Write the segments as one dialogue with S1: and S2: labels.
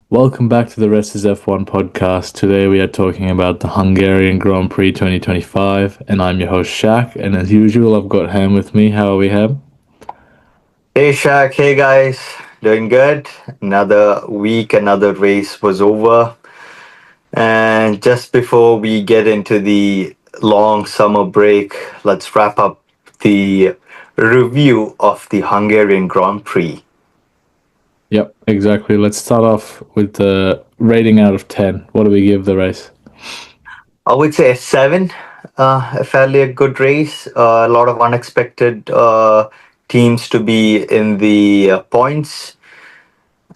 S1: Welcome back to the Rest is F1 podcast. Today we are talking about the Hungarian Grand Prix 2025, and I'm your host Shaq. And as usual, I've got Ham with me. How are we, Ham?
S2: Hey Shaq, hey guys, doing good? Another week, another race was over. And just before we get into the long summer break, let's wrap up the review of the Hungarian Grand Prix.
S1: Yep, exactly. Let's start off with the rating out of 10. What do we give the race?
S2: I would say a 7, a fairly a good race. A lot of unexpected teams to be in the points.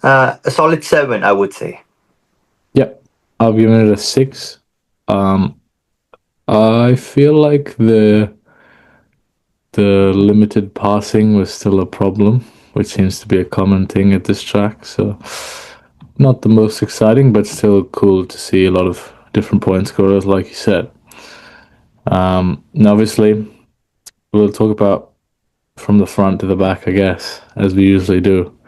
S2: A solid 7, I would say.
S1: Yep, I'll give it a 6. Um, I feel like the limited passing was still a problem, which seems to be a common thing at this track. So, not the most exciting, but still cool to see a lot of different point scorers, like you said. And obviously, we'll talk about from the front to the back, I guess, as we usually do.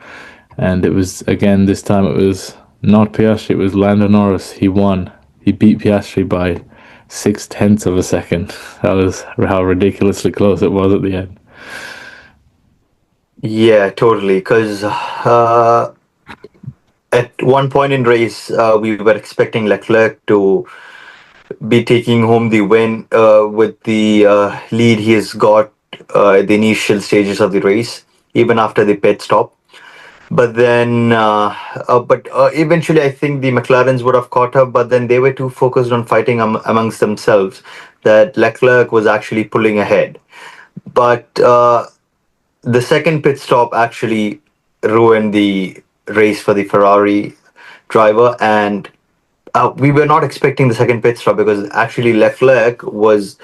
S1: And it was, again, this time it was not Piastri, it was Lando Norris. He won. He beat Piastri by 6/10 of a second. That was how ridiculously close it was at the end.
S2: Yeah, totally. Because at one point in race, we were expecting Leclerc to be taking home the win with the lead he has got at the initial stages of the race, even after the pit stop. But then, eventually, I think the McLarens would have caught up. But then they were too focused on fighting amongst themselves that Leclerc was actually pulling ahead. But the second pit stop actually ruined the race for the Ferrari driver, and we were not expecting the second pit stop because actually Leclerc was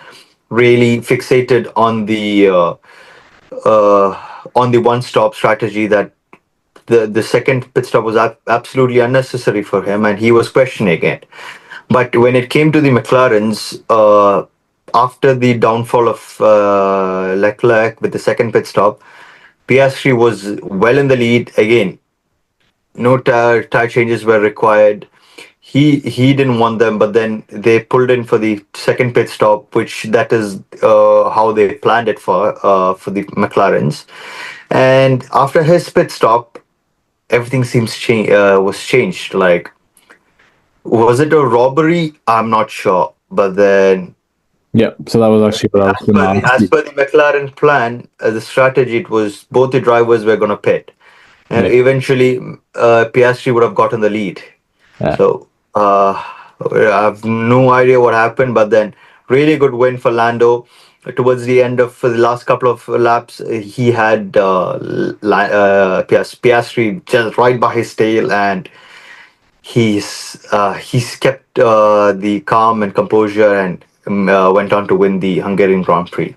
S2: really fixated on the one stop strategy that the second pit stop was absolutely unnecessary for him, and he was questioning it. But when it came to the McLarens, after the downfall of Leclerc with the second pit stop, Piastri was well in the lead again. No tire changes were required. He didn't want them, but then they pulled in for the second pit stop, which that is how they planned it for the McLarens. And after his pit stop, everything seems was changed. Like, was it a robbery? I'm not sure, but then
S1: Yeah, so that was actually what I was going to ask
S2: as
S1: you.
S2: per the McLaren plan, the strategy it was both the drivers were going to pit, and
S1: Yeah,
S2: eventually Piastri would have gotten the lead.
S1: yeah,
S2: So I have no idea what happened, but then really good win for Lando. Towards the end of the last couple of laps, he had Piastri just right by his tail, and he's kept the calm and composure and went on to win the Hungarian Grand Prix.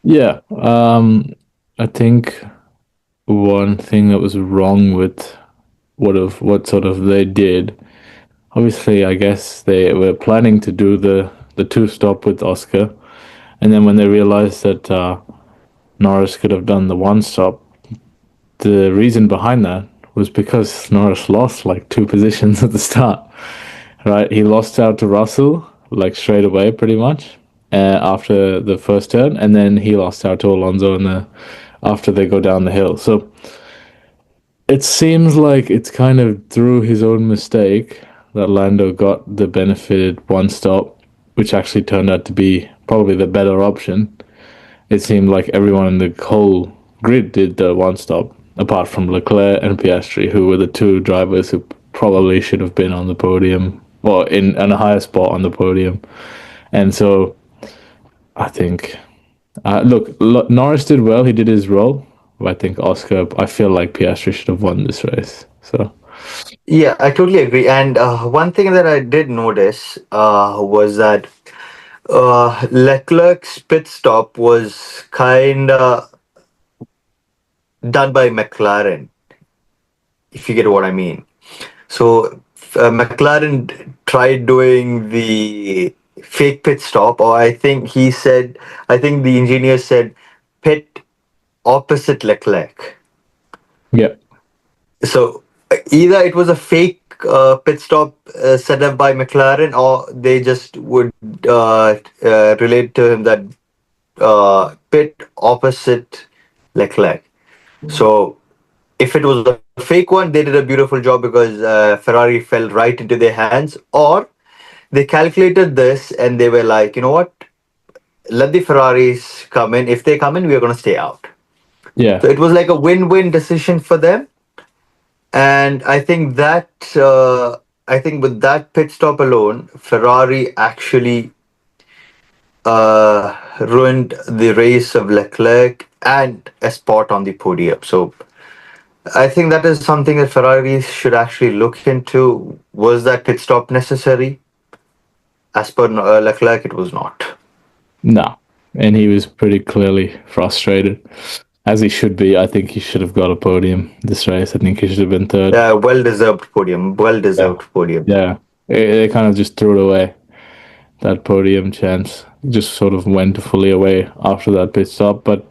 S1: yeah. I think one thing that was wrong with what sort of they did. Obviously, I guess they were planning to do the two stop with Oscar, and then when they realized that Norris could have done the one stop, the reason behind that was because Norris lost like two positions at the start. Right, he lost out to Russell like straight away, pretty much after the first turn, and then he lost out to Alonso in the after they go down the hill. So it seems like it's kind of through his own mistake that Lando got the benefited one stop, which actually turned out to be probably the better option. It seemed like everyone in the whole grid did the one stop, apart from Leclerc and Piastri, who were the two drivers who probably should have been on the podium or in a higher spot on the podium. And so I think, Norris did well. He did his role. But I think I feel like Piastri should have won this race. So,
S2: Yeah, I totally agree. And one thing that I did notice was that Leclerc's pit stop was kind of done by McLaren, if you get what I mean. So McLaren tried doing the fake pit stop, or I think the engineer said pit opposite Leclerc.
S1: yeah.
S2: So Either it was a fake pit stop set up by McLaren, or they just would relate to him that pit opposite Leclerc. So if it was a fake one, they did a beautiful job because Ferrari fell right into their hands, or they calculated this and they were like, you know what? Let the Ferraris come in. If they come in, we are going to stay out.
S1: Yeah,
S2: So it was like a win-win decision for them. And I think with that pit stop alone, Ferrari actually ruined the race of Leclerc and a spot on the podium. So I think that is something that Ferrari should actually look into. Was that pit stop necessary? As per Leclerc, it was not.
S1: no. And he was pretty clearly frustrated, as he should be. I think he should have got a podium this race. I think he should have been third.
S2: Well deserved podium. Well
S1: Yeah.
S2: deserved podium.
S1: Yeah. They kind of just threw it away, that podium chance. Just sort of went fully away after that pit stop. But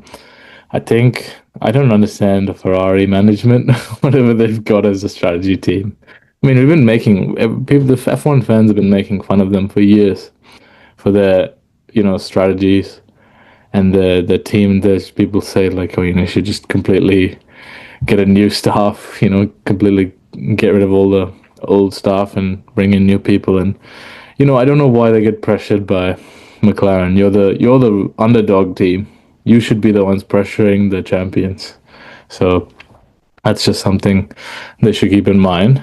S1: I think I don't understand the Ferrari management, whatever they've got as a strategy team. I mean, we've been making people, the F1 fans have been making fun of them for years for their, strategies and the team. There's people say like, oh, you should just completely get a new staff, completely get rid of all the old staff and bring in new people. And I don't know why they get pressured by McLaren. You're the underdog team. You should be the ones pressuring the champions. So that's just something they should keep in mind.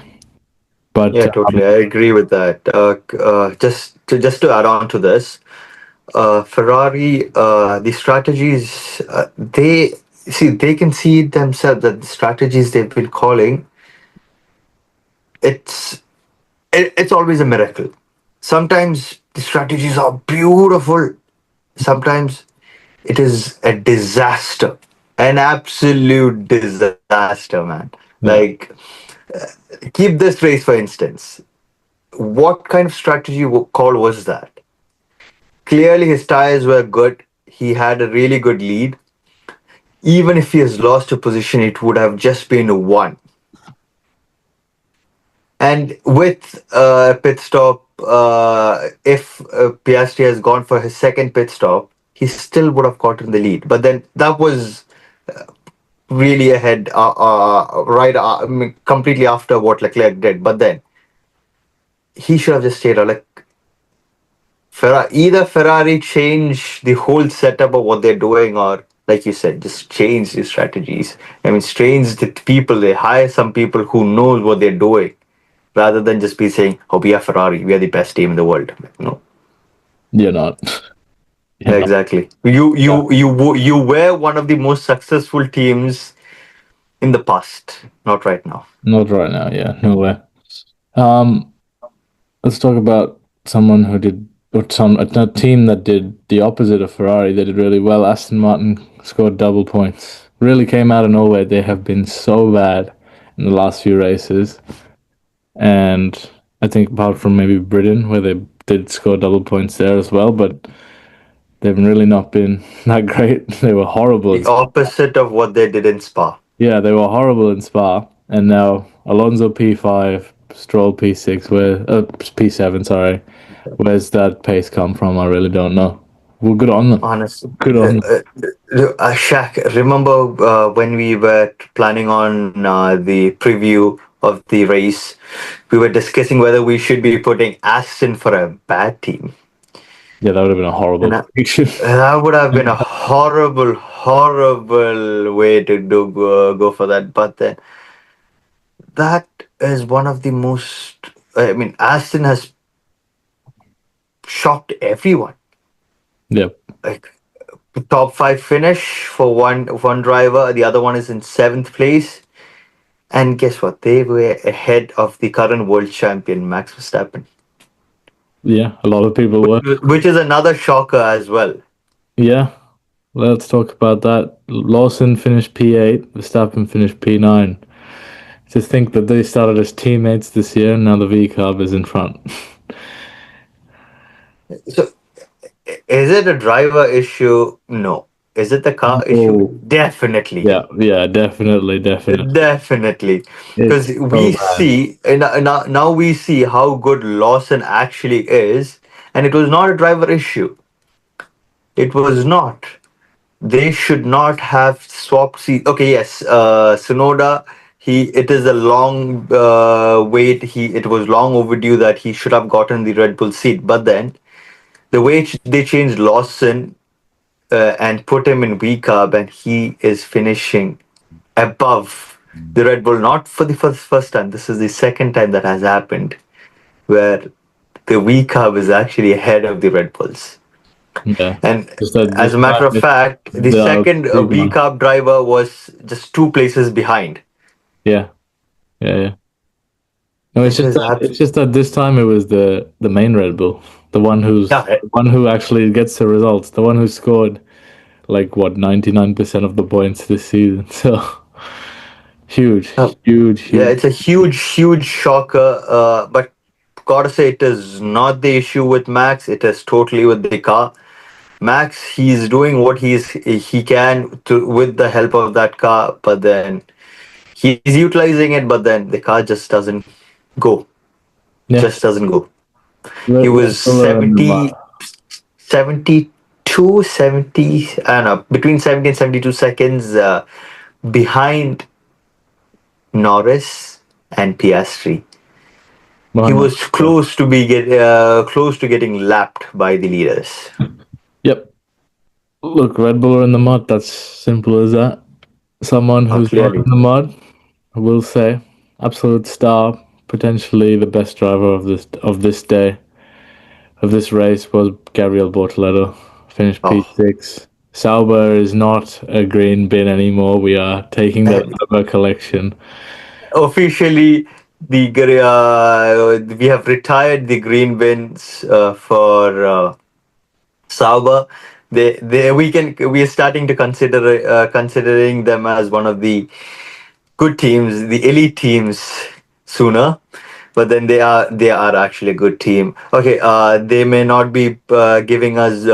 S1: But
S2: Yeah, totally. I agree with that. Just to add on to this, Ferrari, the strategies they see they can see it themselves that the strategies they've been calling, it's it's always a miracle. Sometimes the strategies are beautiful. Sometimes it is a disaster, an absolute disaster, man.
S1: yeah,
S2: Like, keep this race for instance. What kind of strategy call was that? Clearly, his tires were good. He had a really good lead. Even if he has lost a position, it would have just been a one. And with pit stop, if Piastri has gone for his second pit stop, he still would have gotten the lead. But then that was really ahead, right, I mean, completely after what Leclerc did. But then he should have just stayed out. Like, either Ferrari change the whole setup of what they're doing, or like you said, just change the strategies. I mean, change the people. They hire some people who knows what they're doing, rather than just be saying, "Oh, we are Ferrari. We are the best team in the world." No,
S1: you're not. You're not.
S2: exactly. You
S1: Yeah,
S2: you you you were one of the most successful teams in the past, not right now.
S1: not right now. Yeah, no way. Um, let's talk about someone who did, or a team that did the opposite of Ferrari. They did really well. Aston Martin scored double points. Really came out of nowhere. They have been so bad in the last few races, and I think apart from maybe Britain, where they did score double points there as well, but they've really not been that great. They were horrible.
S2: The opposite of what they did in Spa.
S1: Yeah, they were horrible in Spa, and now Alonso P5, Stroll P6, P7, sorry. Where's that pace come from? I really don't know. Well, good on them.
S2: Honestly,
S1: Good on them.
S2: Shaq, remember when we were planning on the preview of the race, we were discussing whether we should be putting Aston for a bad team.
S1: Yeah, that would have been a
S2: And
S1: horrible prediction.
S2: that would have been a horrible, horrible way to go for that. But then that is one of the most. I mean, Aston has shocked everyone.
S1: Yep.
S2: Like, top five finish for one driver. The other one is in seventh place. And guess what? They were ahead of the current world champion Max Verstappen,
S1: Yeah, a lot of people were.
S2: which is another shocker as well.
S1: Yeah, let's talk about that. Lawson finished P8, Verstappen finished P9. To think that they started as teammates this year, and now the V Carb is in front.
S2: So, is it a driver issue? No. Is it the car issue?
S1: Oh,
S2: Definitely.
S1: yeah, yeah, definitely, definitely.
S2: Definitely. Because
S1: It's so
S2: we
S1: bad.
S2: see, now we see how good Lawson actually is, and it was not a driver issue. It was not. They should not have swapped seat. Okay, yes, Sonoda. It is a long wait. It was long overdue that he should have gotten the Red Bull seat. But then the way they changed Lawson and put him in V carb, and he is finishing above the Red Bull. Not for the first time. This is the second time that has happened, where the V carb is actually ahead of the Red Bulls.
S1: Yeah.
S2: And
S1: Just that
S2: as
S1: this
S2: a matter
S1: time
S2: of
S1: it's
S2: fact, the
S1: the
S2: second
S1: big
S2: V
S1: one.
S2: carb driver was just two places behind.
S1: Yeah, yeah, yeah. No,
S2: It is
S1: it's just that this time it was the main Red Bull,
S2: yeah,
S1: the one who actually gets the results, the one who scored like what 99% of the points this season. So huge,
S2: uh,
S1: huge,
S2: yeah.
S1: huge.
S2: It's a huge shocker. But gotta say, it is not the issue with Max. It is totally with the car. Max, he's doing what he can to with the help of that car, but then he's utilizing it. But then the car just doesn't go.
S1: Yeah,
S2: Just doesn't go. He
S1: Red
S2: was
S1: Bull are in the mud.
S2: 72, 70, I don't know, between 70 and 72 seconds behind Norris and Piastri. He
S1: Behind
S2: was
S1: Norris, yeah.
S2: close to getting lapped by the leaders.
S1: Yep. Look, Red Bull are in the mud. That's simple as that. Someone who's not in
S2: Clearly.
S1: the mud will say, absolute star, potentially the best driver of this day, of this race was Gabriel Bortoleto. Finished
S2: Oh,
S1: P6. Sauber is not a green bin anymore. We are taking that
S2: and
S1: out of our collection.
S2: officially, we have retired the green bins for Sauber. We are starting to considering them as one of the good teams, the elite teams sooner. But then they are actually a good team. Okay, they may not be giving us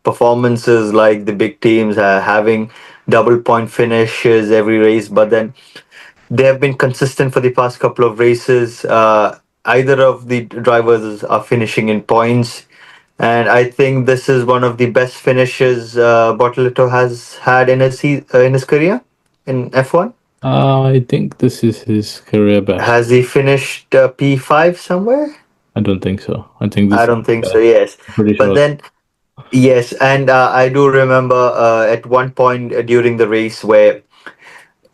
S2: performances like the big teams, having double point finishes every race, but then they have been consistent for the past couple of races. Either of the drivers are finishing in points, and I think this is one of the best finishes Bortoleto has had in his career in F1.
S1: I think this is his career best.
S2: Has he finished P5 somewhere?
S1: I don't think so. I think
S2: I
S1: this is
S2: don't think so.
S1: best.
S2: Yes,
S1: I'm pretty
S2: but
S1: sure.
S2: then yes, and I do remember at one point during the race where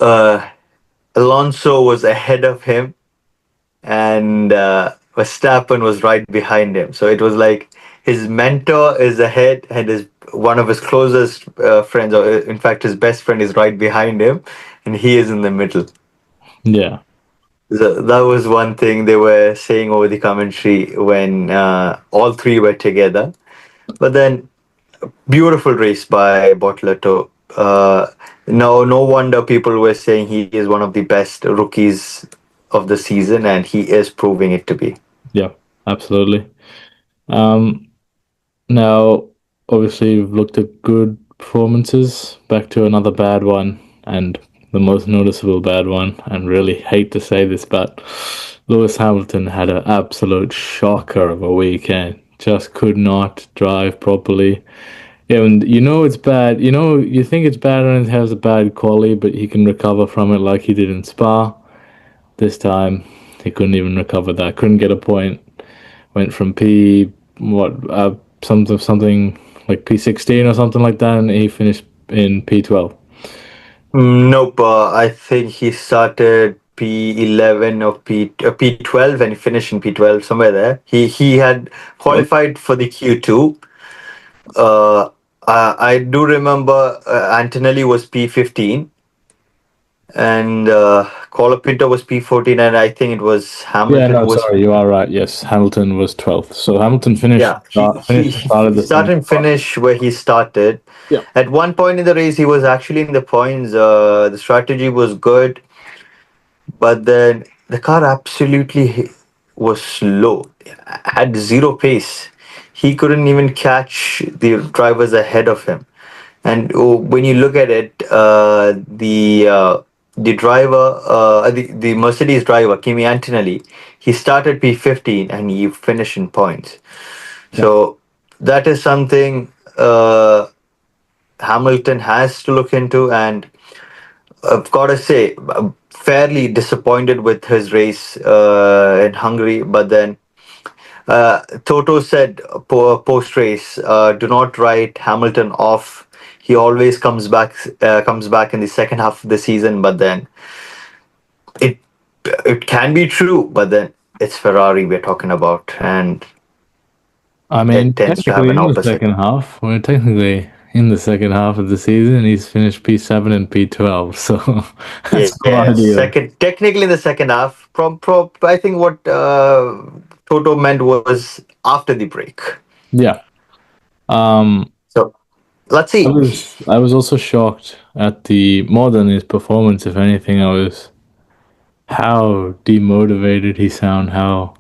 S2: uh, Alonso was ahead of him and Verstappen was right behind him. So it was like his mentor is ahead, and his one of his closest friends, or in fact his best friend, is right behind him, and he is in the middle.
S1: Yeah.
S2: So that was one thing they were saying over the commentary when all three were together. But then, beautiful race by Bortoleto. No wonder people were saying he is one of the best rookies of the season, and he is proving it to be.
S1: Yeah. Absolutely. Um, Now, obviously, we've looked at good performances. Back to another bad one, and the most noticeable bad one. And really hate to say this, but Lewis Hamilton had an absolute shocker of a weekend. Just could not drive properly. Yeah, and you know it's bad. You know, you think it's bad when it has a bad quality, but he can recover from it like he did in Spa. This time, he couldn't even recover that. Couldn't get a point. Went from something like P16 or something like that, and he finished in P12.
S2: Nope, I think he started P11 or P12 and he finished in P12 somewhere there. He had
S1: Well,
S2: qualified for the Q2. Uh, I do remember Antonelli was P15 and Colapinto was P14, and I think it was
S1: yeah,
S2: Hamilton
S1: no,
S2: who was.
S1: sorry, you are right. Yes, Hamilton was 12th. So Hamilton
S2: Yeah,
S1: finished and started
S2: he
S1: the same
S2: started and
S1: spot.
S2: finished where he started.
S1: Yeah.
S2: At one point in the race, he was actually in the points. The strategy was good, but then the car absolutely was slow, had zero pace. He couldn't even catch the drivers ahead of him. And when you look at it, the driver, the Mercedes driver, Kimi Antonelli, he started P15 and he finished in points.
S1: Yeah.
S2: So that is something Hamilton has to look into, and I've got to say, I'm fairly disappointed with his race in Hungary. But then Toto said post race, do not write Hamilton off. He always comes back in the second half of the season. But then it it can be true, but then it's Ferrari we're talking about, and
S1: I
S2: it
S1: mean,
S2: tends to have
S1: technically
S2: an
S1: in the
S2: opposite.
S1: second half, we're technically in the second half of the season. He's finished P7 and P12, so
S2: Yeah,
S1: that's not
S2: yeah.
S1: ideal.
S2: Second, technically in the second half, I think what Toto meant was after the break.
S1: Yeah. Um,
S2: So let's see.
S1: I was also shocked at the more than his performance, if anything, I was how demotivated he sounded, how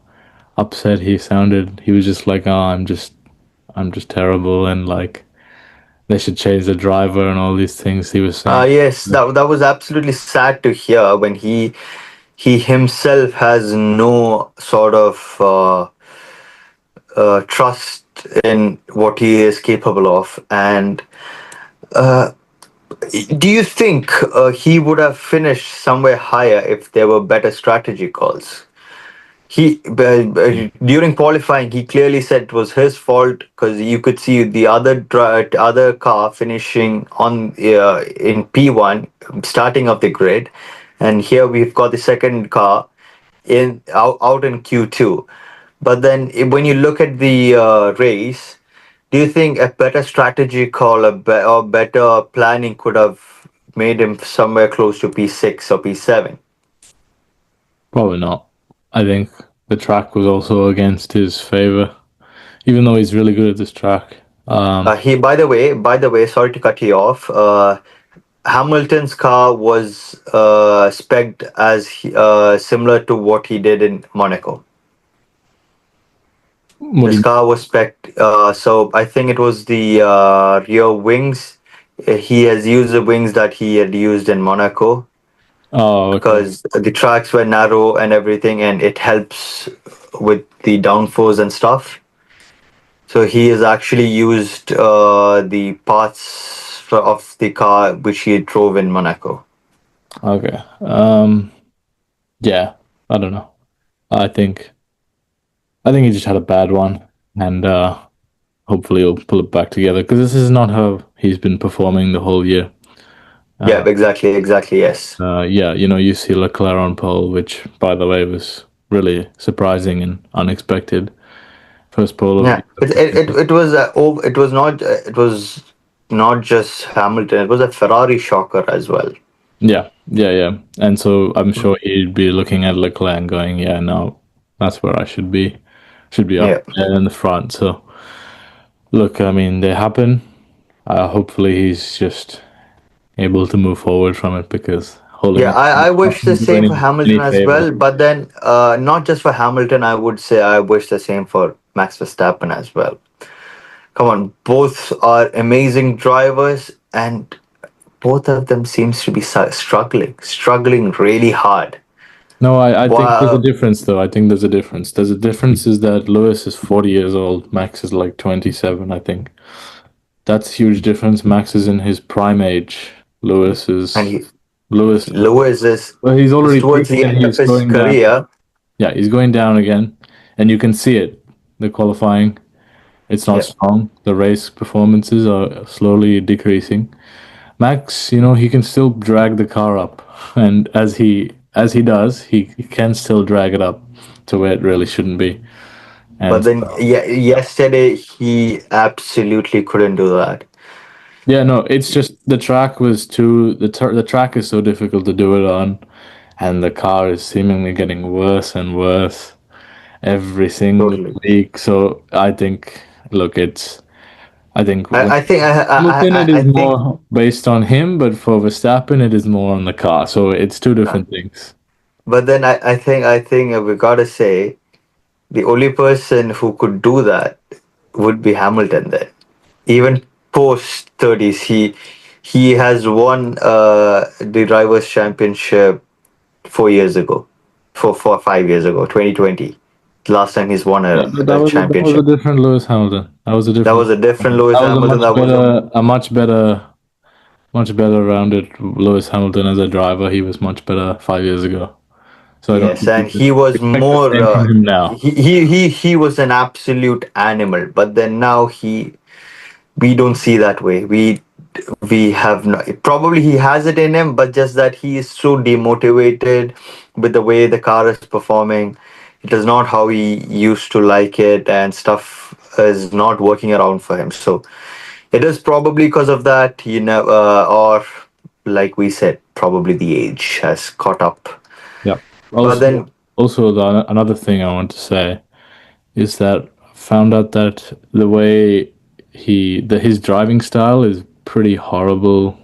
S1: upset he sounded. He was just like, "Oh, I'm just terrible," and like they should change the driver and all these things he was saying.
S2: Yes, that was absolutely sad to hear when he himself has no sort of trust in what he is capable of. And do you think he would have finished somewhere higher if there were better strategy calls? During qualifying, he clearly said it was his fault because you could see the other car finishing on in P1, starting of the grid, and here we've got the second car out in Q2. But then when you look at the race, do you think a better strategy call or better planning could have made him somewhere close to P6 or P7?
S1: Probably not. I think the track was also against his favor, even though he's really good at this track.
S2: By the way, sorry to cut you off. Hamilton's car was spec'd as similar to what he did in Monaco.
S1: What do
S2: His
S1: you?
S2: car was spec'd, so I think it was the rear wings. He has used the wings that he had used in Monaco
S1: Oh, okay.
S2: because the tracks were narrow and everything, and it helps with the downforce and stuff. So he has actually used the parts of the car which he drove in Monaco.
S1: Okay. Yeah. I don't know. I think I think he just had a bad one, and hopefully he'll pull it back together because this is not how he's been performing the whole year.
S2: Yeah, exactly, exactly, yes.
S1: Yeah, you see Leclerc on pole, which, by the way, was really surprising and unexpected. First pole of the
S2: Yeah,
S1: year.
S2: it was not just Hamilton. It was a Ferrari shocker as well.
S1: Yeah, yeah, yeah. And so I'm sure he'd be looking at Leclerc and going, "Yeah, no, that's where I should be. Should be up
S2: Yeah,
S1: there in the front." So look, I mean, they happen. Hopefully, he's just able to move forward from it because holding
S2: yeah.
S1: on
S2: I wish the
S1: doesn't do
S2: same for Hamilton
S1: any
S2: as
S1: favors.
S2: well. But then, not just for Hamilton, I would say I wish the same for Max Verstappen as well. Come on, both are amazing drivers, and both of them seems to be struggling really hard.
S1: No, I think there's a
S2: Wow,
S1: difference, though. I think there's a difference. There's a difference is that Lewis is 40 years old. Max is like 27, I think. That's a huge difference. Max is in his prime age. Lewis
S2: and
S1: is Lewis.
S2: Lewis
S1: Well, he's
S2: is
S1: already
S2: towards
S1: peaked
S2: the
S1: and
S2: end of
S1: he's
S2: his
S1: going down.
S2: career.
S1: Yeah, he's going down again, and you can see it. The qualifying, it's not
S2: Yeah,
S1: strong. The race performances are slowly decreasing. Max, he can still drag the car up, and as he does, he can still drag it up to where it really shouldn't be.
S2: but
S1: And
S2: then yeah, yesterday he absolutely couldn't do that.
S1: yeah, no, it's just the track was the track is so difficult to do it on, and the car is seemingly getting worse and worse every single
S2: Totally.
S1: week. So look, I think when
S2: I think
S1: Hamilton, it
S2: I
S1: is
S2: think,
S1: more based on him, but for Verstappen, it is more on the car. So it's two
S2: uh,
S1: different things.
S2: but then I think we gotta say the only person who could do that would be Hamilton then. Even post 30s. He has won the drivers' championship 4 years ago, 5 years ago, 2020. Last time he's won
S1: Yeah, but
S2: a
S1: that was a
S2: championship.
S1: different Lewis Hamilton. That was a
S2: That
S1: different.
S2: was a different Lewis
S1: That was
S2: Hamilton. That was
S1: much better rounded Lewis Hamilton as a driver. He was much better 5 years ago. So I don't
S2: yes,
S1: think you
S2: and
S1: could
S2: he was
S1: expect the
S2: more.
S1: same from him now.
S2: He was an absolute animal. But then now we don't see that way. We have no, probably he has it in him, but just that he is so demotivated with the way the car is performing. It is not how he used to like it, and stuff is not working around for him. So it is probably because of that, or like we said, probably the age has caught up.
S1: Yeah.
S2: But then,
S1: Another thing I want to say is that I found out that the way his driving style is pretty horrible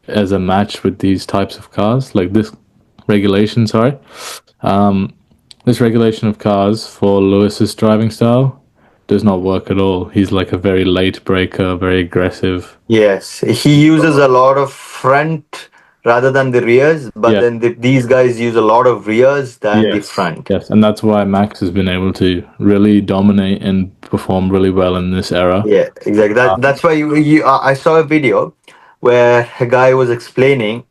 S1: as a match with these types of cars, like this regulation. Sorry, this regulation of cars for Lewis's driving style does not work at all. He's like a very late breaker, very aggressive.
S2: yes, he uses a lot of front rather than the rears, but
S1: Yeah.
S2: then these guys use a lot of rears than the
S1: Yes.
S2: front.
S1: Yes, and that's why Max has been able to really dominate and perform really well in this era.
S2: Yeah, exactly. That's why I saw a video where a guy was explaining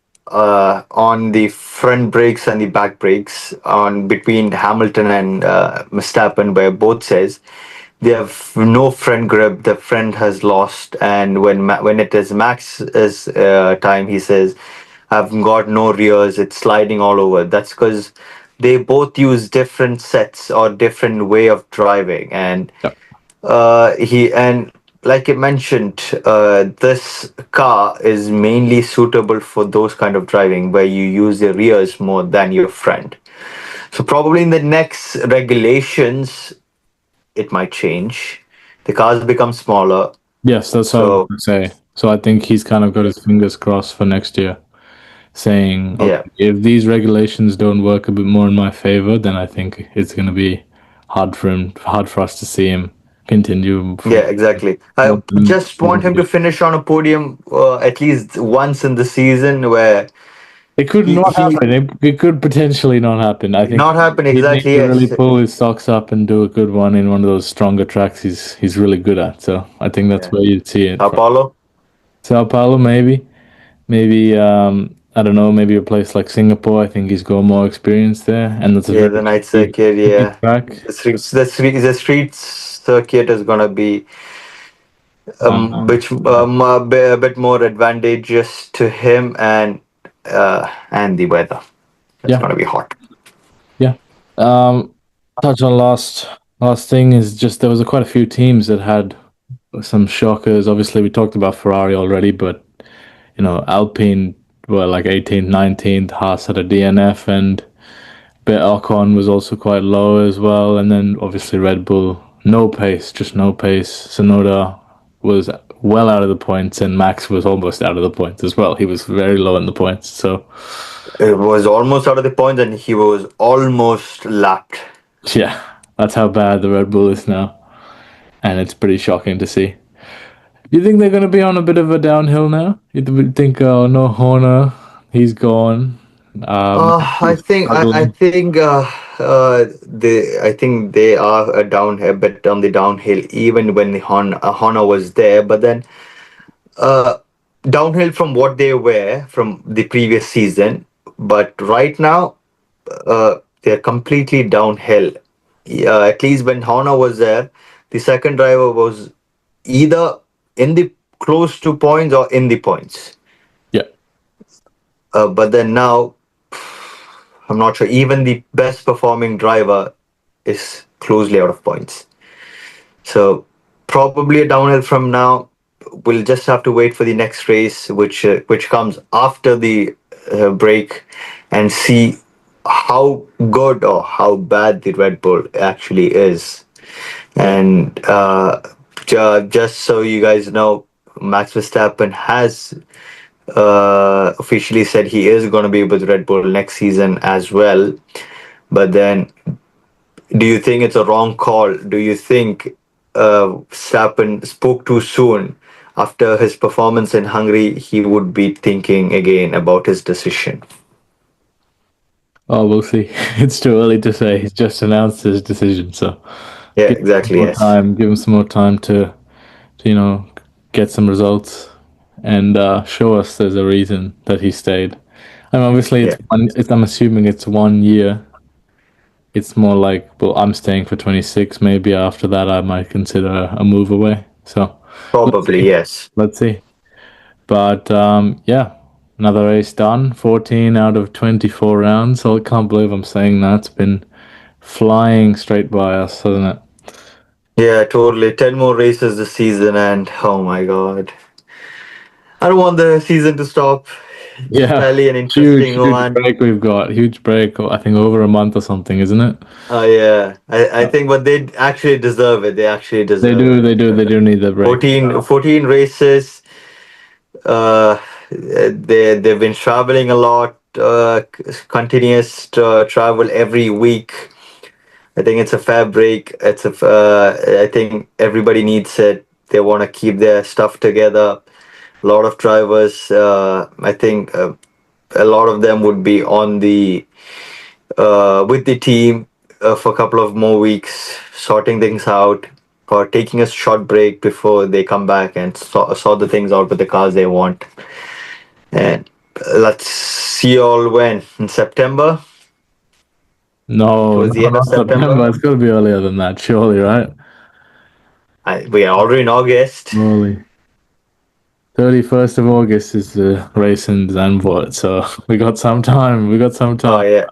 S2: on the front brakes and the back brakes on between Hamilton and Verstappen, where both says they have no front grip. The front has lost, and when it is Max's time, he says, "I've got no rears. It's sliding all over." That's because they both use different sets or different way of driving, and
S1: Yep.
S2: he and like I mentioned, this car is mainly suitable for those kind of driving where you use your rears more than your front. So probably in the next regulations, it might change. The cars become smaller.
S1: Yes, that's what I was
S2: So
S1: going to say. So I think he's kind of got his fingers crossed for next year, saying,
S2: yeah,
S1: okay, if these regulations don't work a bit more in my favor, then I think it's going to be hard for us to see him continue
S2: yeah,
S1: for
S2: exactly. I
S1: more than
S2: just want him to finish on a podium at least once in the season where
S1: it could
S2: he
S1: not
S2: he
S1: happen. It could potentially not happen. I think
S2: not happen
S1: he'd need
S2: exactly.
S1: to really
S2: Yes,
S1: pull his socks up and do a good one in one of those stronger tracks he's really good at. So I think that's
S2: yeah.
S1: where you'd see it
S2: Sao
S1: from
S2: Paulo.
S1: Sao Paulo, maybe. Maybe I don't know. Maybe a place like Singapore. I think he's got more experience there, and that's a
S2: Yeah,
S1: very
S2: the night
S1: tricky,
S2: circuit.
S1: tricky
S2: Yeah,
S1: track.
S2: the street circuit is gonna be
S1: Um,
S2: a bit more advantageous to him, and the weather. It's
S1: yeah,
S2: gonna be hot.
S1: yeah. Um, touch on last thing is just there was quite a few teams that had some shockers. Obviously, we talked about Ferrari already, but Alpine were like 18th, 19th. Haas had a DNF, and but Ocon was also quite low as well. And then obviously Red Bull, no pace, just no pace. Sonoda was well out of the points, and Max was almost out of the points as well. He was very low in the points. So
S2: It was almost out of the points, and he was almost lapped.
S1: yeah, that's how bad the Red Bull is now, and it's pretty shocking to see. You think they're going to be on a bit of a downhill now? You think, oh no, Horner, he's gone. Max
S2: I
S1: is
S2: think
S1: struggling.
S2: I think they are a bit on the downhill even when the Honor was there, but then uh, downhill from what they were from the previous season. But right now, they're completely downhill. At least when Honor was there, the second driver was either in the close to points or in the points.
S1: Yeah,
S2: But then now, I'm not sure. Even the best performing driver is closely out of points. So probably a downhill from now. We'll just have to wait for the next race, which comes after the break, and see how good or how bad the Red Bull actually is.
S1: yeah,
S2: And just so you guys know, Max Verstappen has officially said he is going to be with Red Bull next season as well. But then, do you think it's a wrong call? Do you think Verstappen spoke too soon after his performance in Hungary, he would be thinking again about his decision.
S1: Oh, we'll see. It's too early to say. He's just announced his decision, so
S2: Yeah,
S1: give him some
S2: exactly.
S1: more
S2: Yes.
S1: time. Give him some more time to get some results and show us there's a reason that he stayed. And obviously,
S2: Yeah,
S1: I'm assuming it's 1 year. It's more like, well, I'm staying for 26. Maybe after that, I might consider a move away. So let's
S2: probably
S1: see.
S2: yes.
S1: Let's see. But yeah, another race done. 14 out of 24 rounds. So I can't believe I'm saying that. It's been flying straight by us, hasn't it?
S2: Yeah, totally. 10 more races this season, and oh my god. I don't want the season to stop. It's
S1: Yeah,
S2: fairly an
S1: huge,
S2: interesting
S1: huge
S2: one.
S1: break we've got. Huge break. I think over a month or something, isn't it?
S2: Yeah, I think, but they actually deserve it. They actually
S1: They
S2: deserve
S1: do,
S2: it.
S1: they do, they do need the break.
S2: 14 races. They've been traveling a lot, continuous travel every week. I think it's a fair break. I think everybody needs it. They want to keep their stuff together. A lot of drivers, I think, a lot of them would be on the with the team for a couple of more weeks, sorting things out, or taking a short break before they come back and sort the things out with the cars they want. And let's see all when in September,
S1: No,
S2: towards the
S1: no,
S2: end of
S1: not
S2: September.
S1: September. It's got to be earlier than that, surely, right?
S2: We are already in August.
S1: Surely. 31st of August is the race in Zandvoort, so we got some time. We got some
S2: Oh
S1: time.
S2: yeah,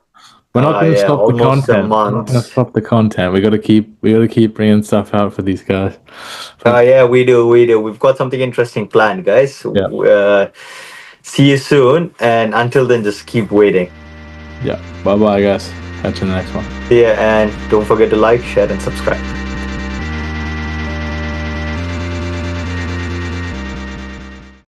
S1: We're not going to
S2: yeah,
S1: stop the
S2: almost a
S1: content. We're not going to
S2: month.
S1: stop the content. We got to keep bringing stuff out for these guys.
S2: Yeah, we do. We've got something interesting planned, guys.
S1: Yeah,
S2: See you soon, and until then, just keep waiting.
S1: yeah. Bye bye, guys. Catch you in the next one.
S2: See ya, and don't forget to like, share, and subscribe.